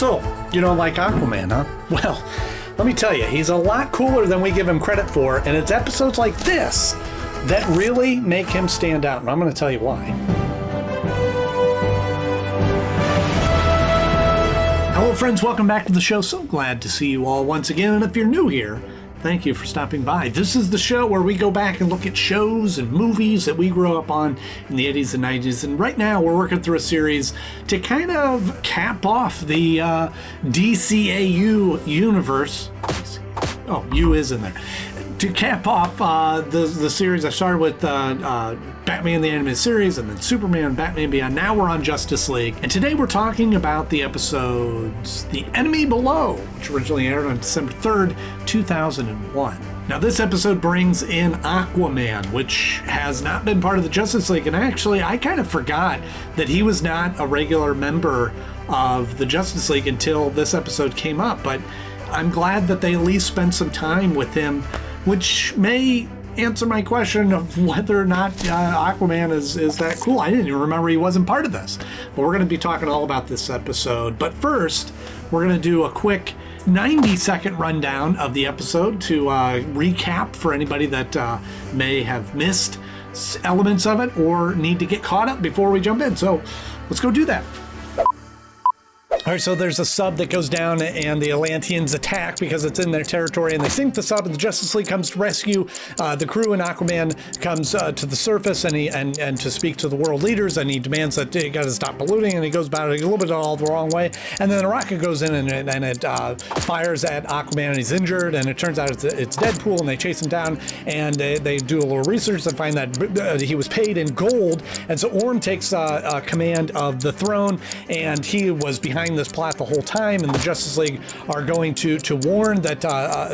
So, you don't like Aquaman, huh? Well, let me tell you, he's a lot cooler than we give him credit for, and it's episodes like this that really make him stand out, and I'm going to tell you why. Hello friends, welcome back to the show. So glad to see you all once again, and if you're new here, thank you for stopping by. This is the show where we go back and look at shows and movies that we grew up on in the 80s and 90s. And right now we're working through a series to kind of cap off the DCAU universe. Oh, U is in there. To cap off the series, I started with Batman the Animated Series, and then Superman, Batman Beyond. Now we're on Justice League. And today we're talking about the episodes The Enemy Below, which originally aired on December 3rd, 2001. Now this episode brings in Aquaman, which has not been part of the Justice League. And actually, I kind of forgot that he was not a regular member of the Justice League until this episode came up. But I'm glad that they at least spent some time with him, which may answer my question of whether or not Aquaman is that cool. I didn't even remember he wasn't part of this. But we're going to be talking all about this episode. But first, we're going to do a quick 90-second rundown of the episode to recap for anybody that may have missed elements of it or need to get caught up before we jump in. So let's go do that. All right, so there's a sub that goes down and the Atlanteans attack because it's in their territory, and they sink the sub, and the Justice League comes to rescue the crew, and Aquaman comes to the surface and to speak to the world leaders, and he demands that you got to stop polluting, and he goes about it a little bit all the wrong way, and then the rocket goes in and it fires at Aquaman, and he's injured, and it turns out it's Deadpool, and they chase him down, and they do a little research and find that he was paid in gold, and so Orm takes command of the throne, and he was behind this plot the whole time, and the Justice League are going to warn that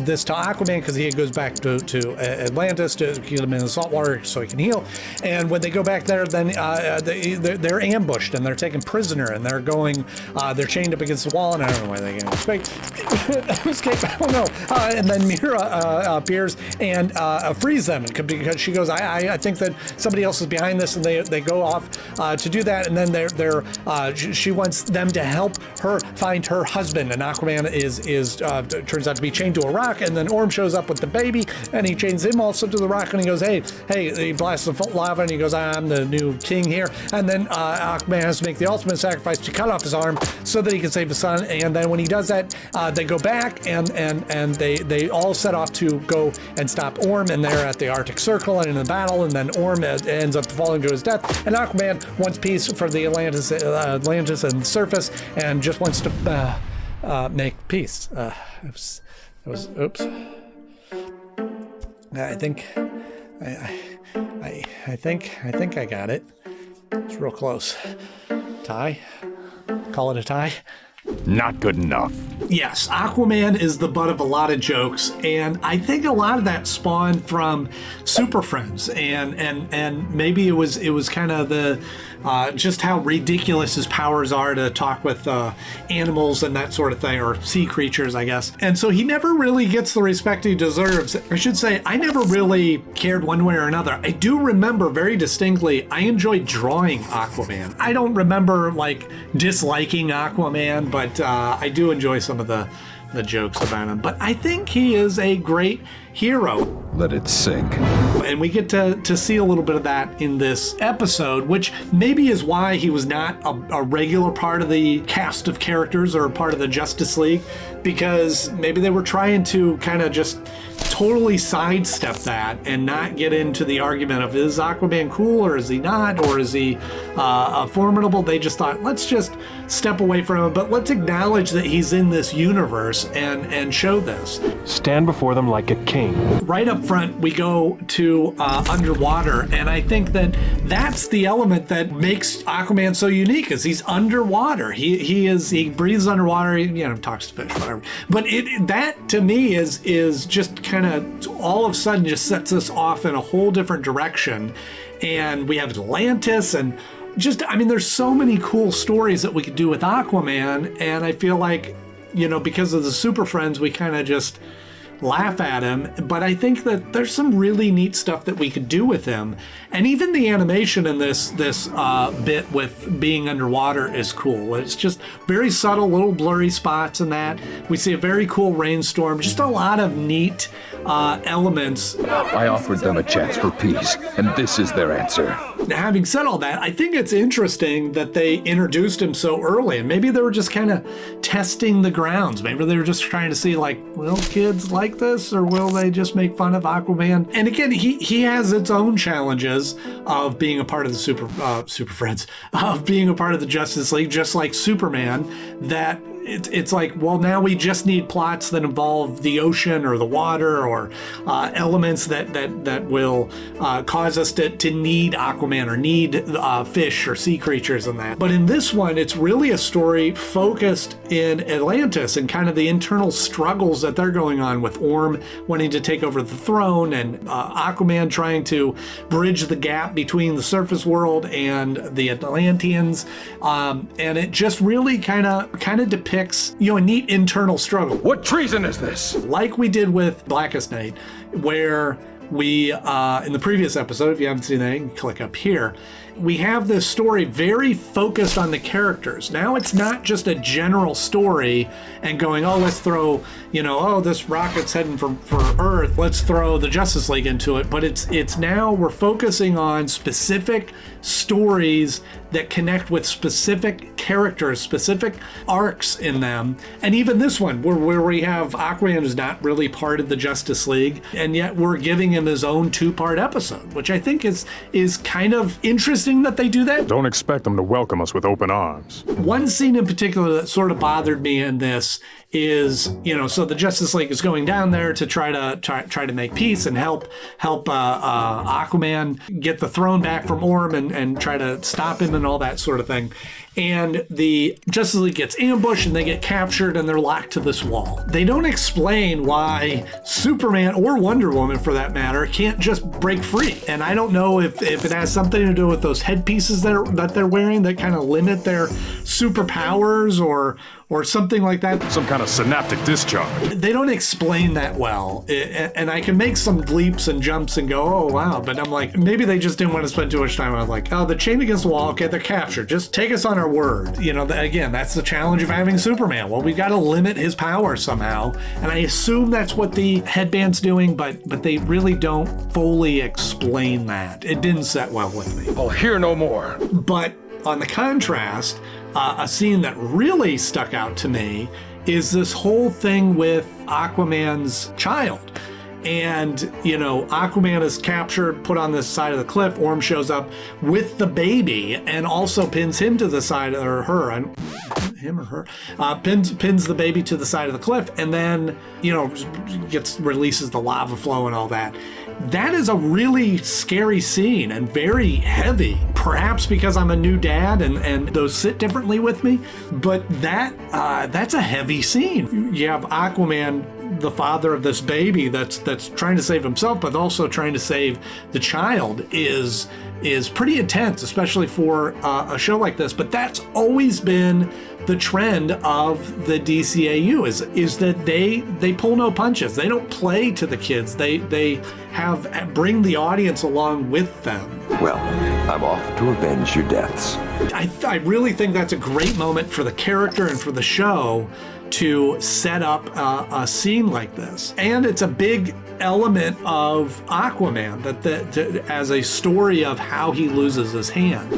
this to Aquaman because he goes back to Atlantis to keep him in the salt water so he can heal. And when they go back there, then they're ambushed and they're taken prisoner, and they're chained up against the wall, and I don't know why they can escape. I don't know. And then Mira appears and frees them because she goes, I think that somebody else is behind this, and they go off to do that, and then she wants them to help her find her husband, and Aquaman is turns out to be chained to a rock, and then Orm shows up with the baby, and he chains him also to the rock, and he goes, hey, he blasts the lava, and he goes, I'm the new king here, and then Aquaman has to make the ultimate sacrifice to cut off his arm so that he can save his son, and then when he does that, they go back, and they all set off to go and stop Orm, and they're at the Arctic Circle and in the battle, and then Orm ends up falling to his death, and Aquaman wants peace for the Atlantis and the surface, and just wants to make peace. Oops. I think I got it. It's real close. Tie. Call it a tie. Not good enough. Yes, Aquaman is the butt of a lot of jokes, and I think a lot of that spawned from Super Friends, and maybe it was kind of the just how ridiculous his powers are to talk with animals and that sort of thing, or sea creatures, I guess. And so he never really gets the respect he deserves. I should say, I never really cared one way or another. I do remember very distinctly, I enjoyed drawing Aquaman. I don't remember disliking Aquaman, but I do enjoy some of the jokes about him. But I think he is a great hero. Let it sink. And we get to see a little bit of that in this episode, which maybe is why he was not a regular part of the cast of characters or part of the Justice League, because maybe they were trying to kind of just totally sidestep that and not get into the argument of, is Aquaman cool or is he not, or is he formidable? They just thought, let's just step away from him, but let's acknowledge that he's in this universe and show this. Stand before them like a king. Right up front, we go to underwater, and I think that's the element that makes Aquaman so unique, is he's underwater. He breathes underwater, he talks to fish, whatever. But that to me is just kind of all of a sudden just sets us off in a whole different direction. And we have Atlantis, and there's so many cool stories that we could do with Aquaman, and I feel like, because of the Super Friends, we kind of just laugh at him, but I think that there's some really neat stuff that we could do with him. And even the animation in this bit with being underwater is cool. It's just very subtle, little blurry spots in that. We see a very cool rainstorm, just a lot of neat elements. I offered them a chance for peace, and this is their answer. Now, having said all that, I think it's interesting that they introduced him so early, and maybe they were just kind of testing the grounds. Maybe they were just trying to see, like, will kids like this, or will they just make fun of Aquaman? And again, he has its own challenges of being a part of the Super Friends, of being a part of the Justice League, just like Superman, that it's like, well, now we just need plots that involve the ocean or the water or elements that will cause us to need Aquaman or need fish or sea creatures and that. But in this one, it's really a story focused in Atlantis and kind of the internal struggles that they're going on with Orm wanting to take over the throne and Aquaman trying to bridge the gap between the surface world and the Atlanteans. And it just really kind of depicts, a neat internal struggle. What treason is this? Like we did with Blackest Night, where we, in the previous episode, if you haven't seen that, you can click up here. We have this story very focused on the characters. Now it's not just a general story and going, oh, let's throw, this rocket's heading for Earth. Let's throw the Justice League into it. But it's now we're focusing on specific stories that connect with specific characters, specific arcs in them. And even this one, where we have Aquaman is not really part of the Justice League, and yet we're giving him his own 2-part episode, which I think is kind of interesting that they do that. Don't expect them to welcome us with open arms. One scene in particular that sort of bothered me in this is, so the Justice League is going down there to try to make peace and help Aquaman get the throne back from Orm and try to stop him and all that sort of thing. And the Justice League gets ambushed and they get captured and they're locked to this wall. They don't explain why Superman or Wonder Woman, for that matter, can't just break free. And I don't know if it has something to do with those headpieces that they're wearing that kind of limit their superpowers or something like that. Some kind of synaptic discharge. They don't explain that well. And I can make some leaps and jumps and go, oh, wow. But I'm like, maybe they just didn't want to spend too much time. I was like, oh, they're chained against the wall. Okay, they're captured. Just take us on our word. Again, that's the challenge of having Superman. Well, we've got to limit his power somehow. And I assume that's what the headband's doing, but they really don't fully explain that. It didn't set well with me. I'll hear no more. But on the contrast, a scene that really stuck out to me is this whole thing with Aquaman's child. And, Aquaman is captured, put on this side of the cliff. Orm shows up with the baby and also pins him to the side, or her, him or her, pins the baby to the side of the cliff, and then, releases the lava flow and all that. That is a really scary scene and very heavy, perhaps because I'm a new dad and those sit differently with me, but that's a heavy scene. You have Aquaman, the father of this baby that's trying to save himself, but also trying to save the child is pretty intense, especially for a show like this. But that's always been the trend of the DCAU is that they pull no punches. They don't play to the kids. They bring the audience along with them. Well, I'm off to avenge your deaths. I really think that's a great moment for the character and for the show to set up a scene like this. And it's a big element of Aquaman that as a story of how he loses his hand.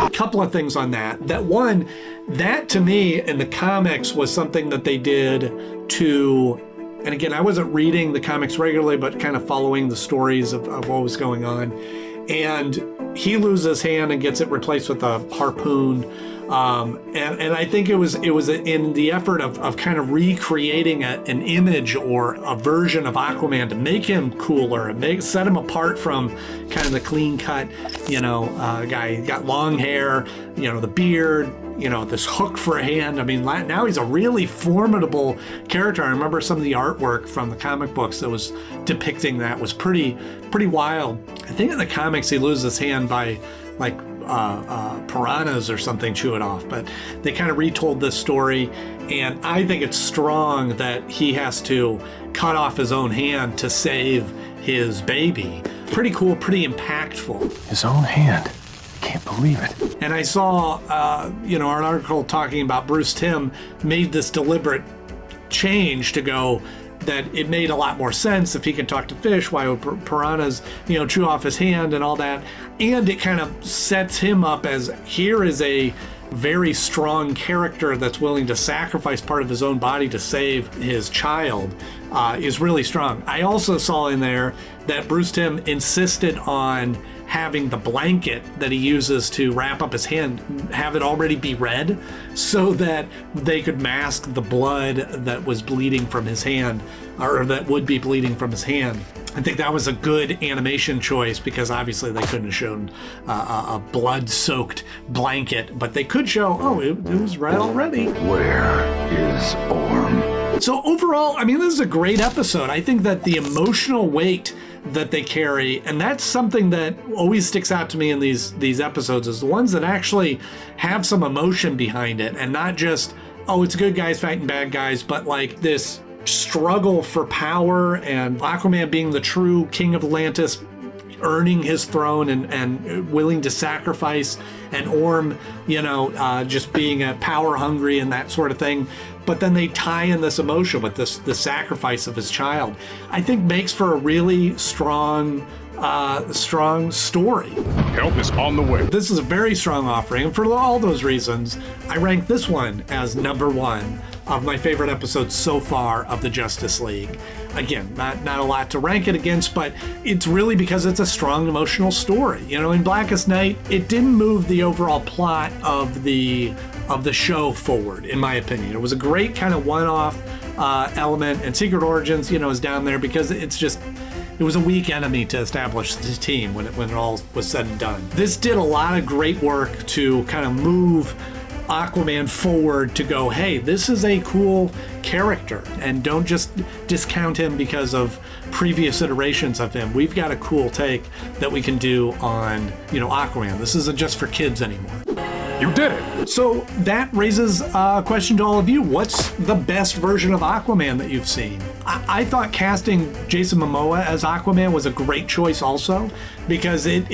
A couple of things on that. That to me in the comics was something that they did to, and again, I wasn't reading the comics regularly, but kind of following the stories of what was going on. And he loses his hand and gets it replaced with a harpoon. And I think it was in the effort of kind of recreating an image or a version of Aquaman to make him cooler and set him apart from kind of the clean cut, guy. He got long hair, the beard, this hook for a hand. I mean, now he's a really formidable character. I remember some of the artwork from the comic books that was depicting that was pretty wild. I think in the comics he loses his hand by piranhas or something chew it off. But they kind of retold this story, and I think it's strong that he has to cut off his own hand to save his baby. Pretty cool, pretty impactful. His own hand. Can't believe it. And I saw, an article talking about Bruce Timm made this deliberate change to go that it made a lot more sense if he can talk to fish, why would piranhas, chew off his hand and all that. And it kind of sets him up as here is a very strong character that's willing to sacrifice part of his own body to save his child, is really strong. I also saw in there that Bruce Timm insisted on having the blanket that he uses to wrap up his hand, have it already be red so that they could mask the blood that was bleeding from his hand, or that would be bleeding from his hand. I think that was a good animation choice because obviously they couldn't have shown a blood-soaked blanket, but they could show, it was red already. Where is Orm? So overall, this is a great episode. I think that the emotional weight that they carry, and that's something that always sticks out to me in these episodes, is the ones that actually have some emotion behind it, and not just, it's good guys fighting bad guys, but like this struggle for power, and Aquaman being the true king of Atlantis, earning his throne and willing to sacrifice, and Orm, just being a power hungry and that sort of thing. But then they tie in this emotion with the sacrifice of his child. I think makes for a really strong story. Help is on the way. This is a very strong offering, and for all those reasons, I rank this one as number one of my favorite episodes so far of the Justice League. Again, not a lot to rank it against, but it's really because it's a strong emotional story. In Blackest Night, it didn't move the overall plot of the show forward, in my opinion. It was a great kind of one-off element, and Secret Origins, is down there because it was a weak enemy to establish the team when it all was said and done. This did a lot of great work to kind of move Aquaman forward to go, hey, this is a cool character, and don't just discount him because of previous iterations of him. We've got a cool take that we can do on, Aquaman. This isn't just for kids anymore. You did it! So that raises a question to all of you. What's the best version of Aquaman that you've seen? I thought casting Jason Momoa as Aquaman was a great choice also, because it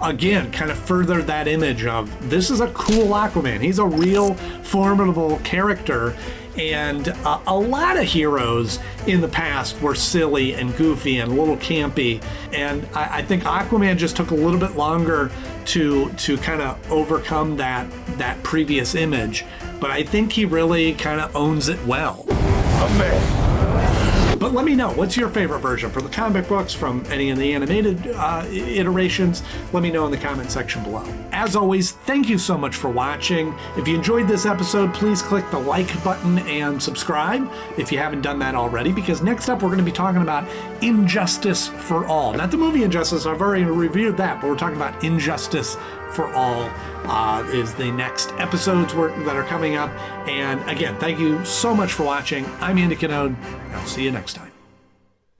again kind of furthered that image of this is a cool Aquaman. He's a real formidable character. And a lot of heroes in the past were silly and goofy and a little campy. And I think Aquaman just took a little bit longer to kind of overcome that previous image. But I think he really kind of owns it well. Amen. But let me know, what's your favorite version from the comic books, from any of the animated iterations? Let me know in the comment section below. As always, thank you so much for watching. If you enjoyed this episode, please click the like button and subscribe if you haven't done that already, because next up we're going to be talking about Injustice for All. Not the movie Injustice, I've already reviewed that, but we're talking about Injustice for All is the next episodes that are coming up. And again, thank you so much for watching. I'm Andy Knode. I'll see you next time.